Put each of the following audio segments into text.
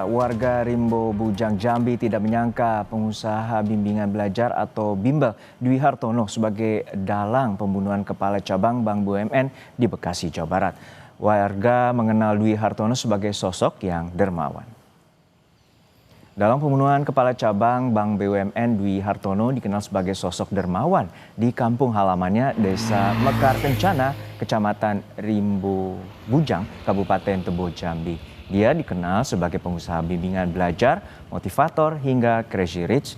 Warga Rimbo Bujang, Jambi tidak menyangka pengusaha bimbingan belajar atau bimbel Dwi Hartono sebagai dalang pembunuhan kepala cabang Bank BUMN di Bekasi, Jawa Barat. Warga mengenal Dwi Hartono sebagai sosok yang dermawan. Dalam pembunuhan kepala cabang Bank BUMN, Dwi Hartono dikenal sebagai sosok dermawan di kampung halamannya Desa Mekar Kencana, Kecamatan Rimbo Bujang, Kabupaten Tebo, Jambi. Dia dikenal sebagai pengusaha bimbingan belajar, motivator hingga crazy rich,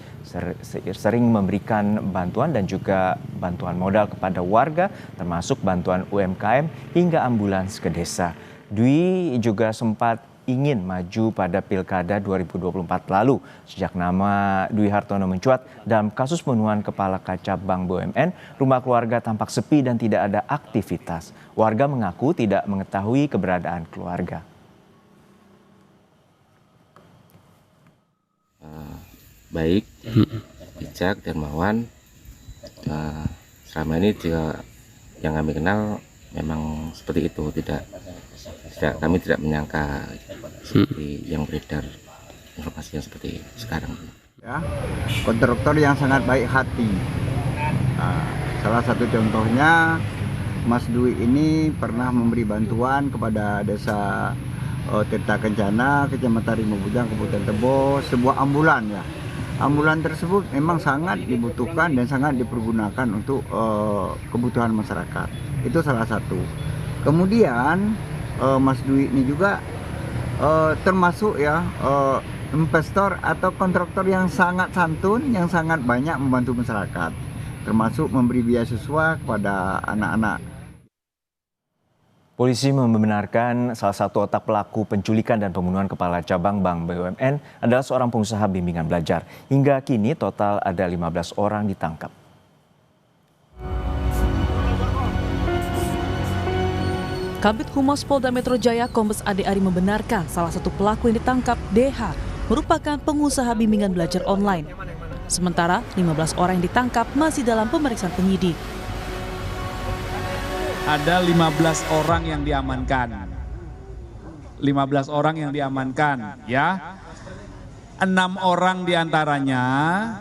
sering memberikan bantuan dan juga bantuan modal kepada warga, termasuk bantuan UMKM hingga ambulans ke desa. Dwi juga sempat ingin maju pada Pilkada 2024 lalu. Sejak nama Dwi Hartono mencuat dalam kasus pembunuhan kepala kaca Bank BUMN, rumah keluarga tampak sepi dan tidak ada aktivitas. Warga mengaku tidak mengetahui keberadaan keluarga. Baik, bijak, dermawan. Selama ini juga yang kami kenal memang seperti itu, kami tidak menyangka seperti yang beredar informasi yang seperti sekarang. Ya, kontraktor yang sangat baik hati. Salah satu contohnya, Mas Dwi ini pernah memberi bantuan kepada desa Tirta Kencana, Kecamatan Rimbo Bujang, Kabupaten Tebo, sebuah ambulan ya. Ambulan tersebut memang sangat dibutuhkan dan sangat dipergunakan untuk kebutuhan masyarakat. Itu salah satu. Kemudian Mas Dwi ini juga termasuk ya investor atau kontraktor yang sangat santun, yang sangat banyak membantu masyarakat, termasuk memberi beasiswa kepada anak-anak. Polisi membenarkan salah satu otak pelaku penculikan dan pembunuhan kepala cabang Bank BUMN adalah seorang pengusaha bimbingan belajar. Hingga kini total ada 15 orang ditangkap. Kabid Humas Polda Metro Jaya Kombes Ade Ari membenarkan salah satu pelaku yang ditangkap, DH, merupakan pengusaha bimbingan belajar online. Sementara 15 orang yang ditangkap masih dalam pemeriksaan penyidik. Ada 15 orang yang diamankan. 15 orang yang diamankan ya. 6 orang diantaranya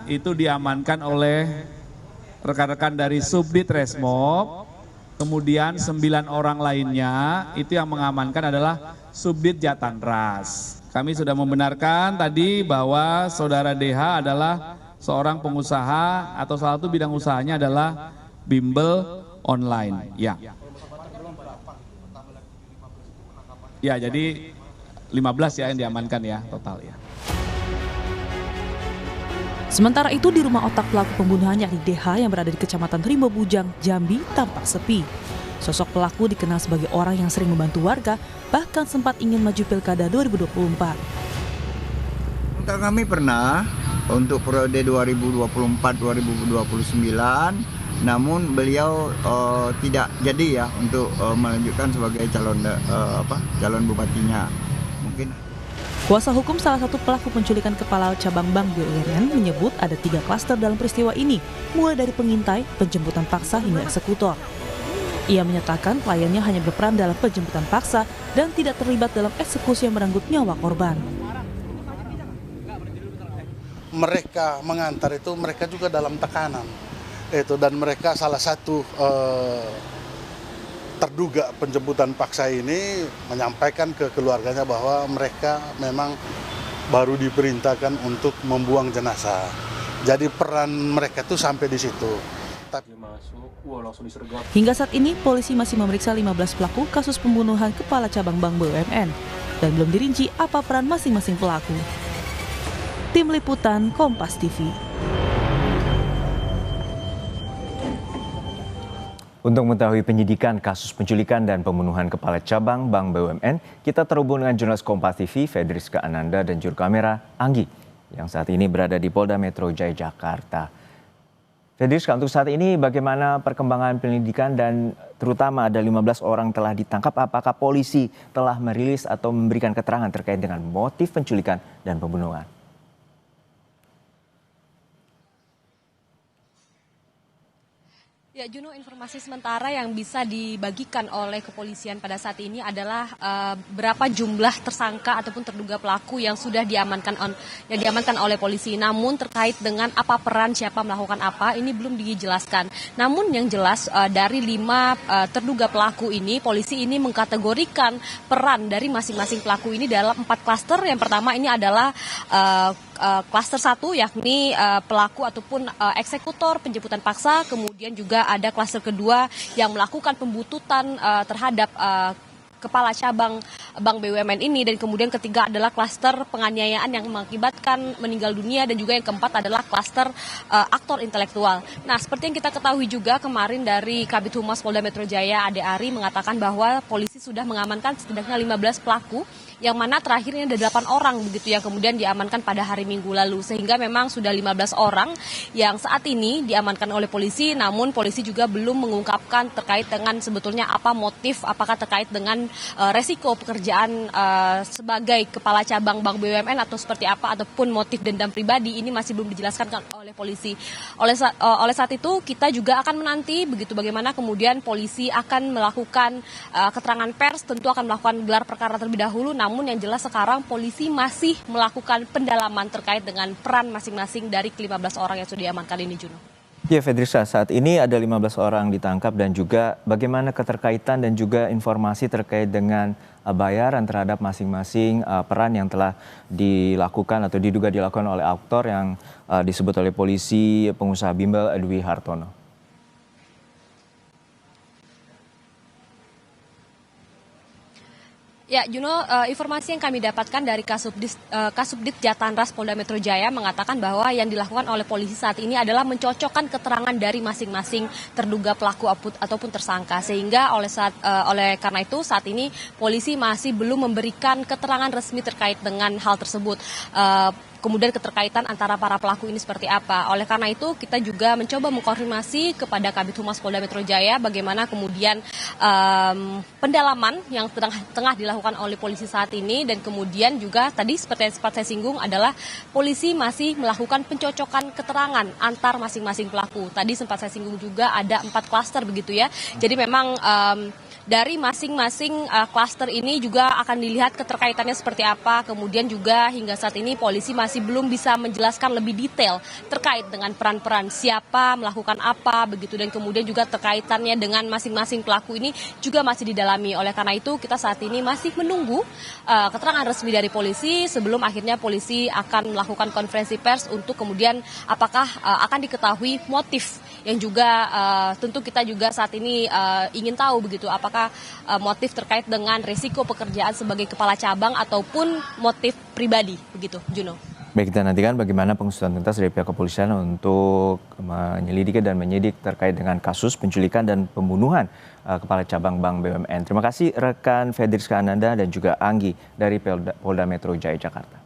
itu diamankan oleh rekan-rekan dari Subdit Resmob. Kemudian 9 orang lainnya itu yang mengamankan adalah Subdit Jatanras. Kami sudah membenarkan tadi bahwa saudara DH adalah seorang pengusaha atau salah satu bidang usahanya adalah bimbel online. Ya. Ya, jadi 15 ya yang diamankan ya total ya. Sementara itu di rumah otak pelaku pembunuhan yakni DH yang berada di Kecamatan Rimbo Bujang, Jambi tampak sepi. Sosok pelaku dikenal sebagai orang yang sering membantu warga, bahkan sempat ingin maju Pilkada 2024. Kami pernah untuk periode 2024-2029, namun beliau tidak jadi ya untuk melanjutkan sebagai calon bupatinya. Mungkin. Kuasa hukum salah satu pelaku penculikan kepala cabang Bank BUMN menyebut ada 3 klaster dalam peristiwa ini, mulai dari pengintai, penjemputan paksa hingga eksekutor. Ia menyatakan kliennya hanya berperan dalam penjemputan paksa dan tidak terlibat dalam eksekusi yang merenggut nyawa korban. Mereka mengantar itu mereka juga dalam tekanan. Dan mereka salah satu terduga penjemputan paksa ini menyampaikan ke keluarganya bahwa mereka memang baru diperintahkan untuk membuang jenazah. Jadi peran mereka itu sampai di situ. Hingga saat ini polisi masih memeriksa 15 pelaku kasus pembunuhan kepala cabang Bank BUMN dan belum dirinci apa peran masing-masing pelaku. Tim Liputan Kompas TV. Untuk mengetahui penyidikan kasus penculikan dan pembunuhan kepala cabang Bank BUMN, kita terhubung dengan jurnalis Kompas TV, Fedriska Ananda dan juru kamera Anggi, yang saat ini berada di Polda Metro Jaya, Jakarta. Fedriska, untuk saat ini bagaimana perkembangan penyelidikan dan terutama ada 15 orang telah ditangkap, apakah polisi telah merilis atau memberikan keterangan terkait dengan motif penculikan dan pembunuhan? Ya, Juno, informasi sementara yang bisa dibagikan oleh kepolisian pada saat ini adalah berapa jumlah tersangka ataupun terduga pelaku yang sudah diamankan oleh polisi. Namun terkait dengan apa peran siapa melakukan apa ini belum dijelaskan. Namun yang jelas dari 5 terduga pelaku ini, polisi ini mengkategorikan peran dari masing-masing pelaku ini dalam 4 klaster. Yang pertama ini adalah klaster 1, yakni pelaku ataupun eksekutor penjemputan paksa, kemudian juga ada klaster kedua yang melakukan pembuntutan terhadap kepala cabang Bank BUMN ini, dan kemudian ketiga adalah klaster penganiayaan yang mengakibatkan meninggal dunia, dan juga yang keempat adalah klaster aktor intelektual. Nah, seperti yang kita ketahui juga kemarin dari Kabid Humas Polda Metro Jaya Ade Ari mengatakan bahwa polisi sudah mengamankan setidaknya 15 pelaku, yang mana terakhirnya ada 8 orang begitu yang kemudian diamankan pada hari Minggu lalu, sehingga memang sudah 15 orang yang saat ini diamankan oleh polisi. Namun polisi juga belum mengungkapkan terkait dengan sebetulnya apa motif, apakah terkait dengan resiko pekerjaan sebagai kepala cabang Bank BUMN atau seperti apa, ataupun motif dendam pribadi, ini masih belum dijelaskan oleh polisi. Oleh saat itu kita juga akan menanti begitu bagaimana kemudian polisi akan melakukan keterangan pers, tentu akan melakukan gelar perkara terlebih dahulu. Namun yang jelas sekarang polisi masih melakukan pendalaman terkait dengan peran masing-masing dari ke-15 orang yang sudah diamankan ini, Juno. Ya, Fedrisha, saat ini ada 15 orang ditangkap, dan juga bagaimana keterkaitan dan juga informasi terkait dengan bayaran terhadap masing-masing peran yang telah dilakukan atau diduga dilakukan oleh aktor yang disebut oleh polisi pengusaha bimbel Dwi Hartono. Ya, Juno, informasi yang kami dapatkan dari Kasubdit Jatanras Polda Metro Jaya mengatakan bahwa yang dilakukan oleh polisi saat ini adalah mencocokkan keterangan dari masing-masing terduga pelaku ataupun tersangka, sehingga oleh karena itu saat ini polisi masih belum memberikan keterangan resmi terkait dengan hal tersebut. Kemudian keterkaitan antara para pelaku ini seperti apa. Oleh karena itu kita juga mencoba mengkonfirmasi kepada Kabid Humas Polda Metro Jaya bagaimana kemudian pendalaman yang tengah dilakukan oleh polisi saat ini, dan kemudian juga tadi seperti yang sempat saya singgung adalah polisi masih melakukan pencocokan keterangan antar masing-masing pelaku. Tadi sempat saya singgung juga ada 4 klaster begitu ya. Jadi memang dari masing-masing klaster ini juga akan dilihat keterkaitannya seperti apa. Kemudian juga hingga saat ini polisi masih belum bisa menjelaskan lebih detail terkait dengan peran-peran siapa melakukan apa begitu, dan kemudian juga terkaitannya dengan masing-masing pelaku ini juga masih didalami. Oleh karena itu kita saat ini masih menunggu keterangan resmi dari polisi sebelum akhirnya polisi akan melakukan konferensi pers untuk kemudian apakah akan diketahui motif yang juga tentu kita juga saat ini ingin tahu begitu, apakah motif terkait dengan risiko pekerjaan sebagai kepala cabang ataupun motif pribadi begitu, Juno. Baik, kita nantikan bagaimana pengusutan tuntas dari pihak kepolisian untuk menyelidiki dan menyidik terkait dengan kasus penculikan dan pembunuhan kepala cabang Bank BUMN. Terima kasih rekan Fedrisca Ananda dan juga Anggi dari Polda Metro Jaya Jakarta.